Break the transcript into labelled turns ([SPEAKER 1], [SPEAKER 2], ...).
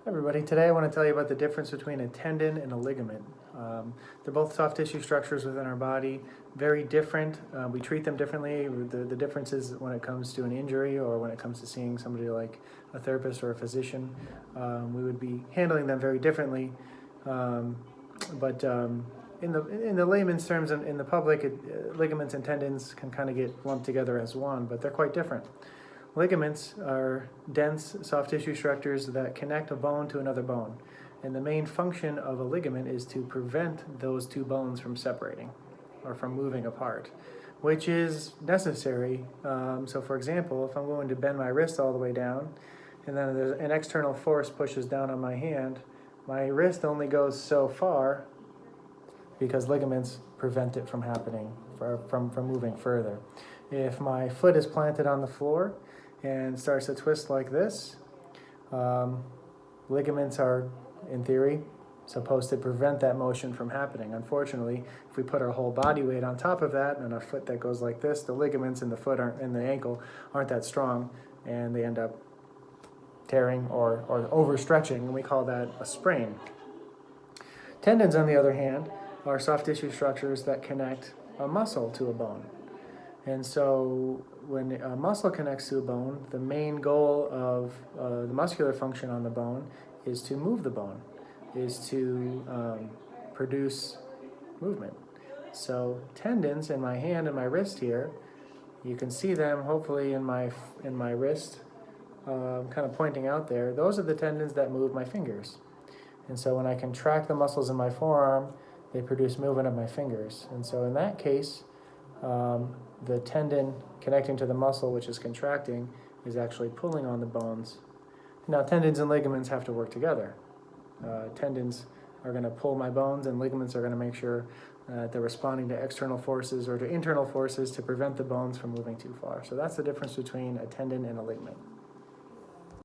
[SPEAKER 1] Everybody, today I want to tell you about the difference between a tendon and a ligament. They're both soft tissue structures within our body, very different. We treat them differently. The difference is when it comes to an injury or when it comes to seeing somebody like a therapist or a physician. We would be handling them very differently. But in the layman's terms, in the public, ligaments and tendons can kind of get lumped together as one, but they're quite different. Ligaments are dense soft tissue structures that connect a bone to another bone. And the main function of a ligament is to prevent those two bones from separating or from moving apart, which is necessary. So for example, if I'm going to bend my wrist all the way down and then there's an external force pushes down on my hand, my wrist only goes so far because ligaments prevent it from happening, from moving further. If my foot is planted on the floor and starts to twist like this, ligaments are, in theory, supposed to prevent that motion from happening. Unfortunately, if we put our whole body weight on top of that and a foot that goes like this, the ligaments in the foot and the ankle aren't that strong, and they end up tearing or overstretching, and we call that a sprain. Tendons, on the other hand, are soft tissue structures that connect a muscle to a bone. And so when a muscle connects to a bone, the main goal of the muscular function on the bone is to move the bone, is to produce movement. So tendons in my hand and my wrist here, you can see them hopefully in my wrist, kind of pointing out there. Those are the tendons that move my fingers. And so when I contract the muscles in my forearm, they produce movement of my fingers. And so in that case, the tendon connecting to the muscle, which is contracting, is actually pulling on the bones. Now, tendons and ligaments have to work together. Tendons are going to pull my bones, and ligaments are going to make sure that they're responding to external forces or to internal forces to prevent the bones from moving too far. So that's the difference between a tendon and a ligament.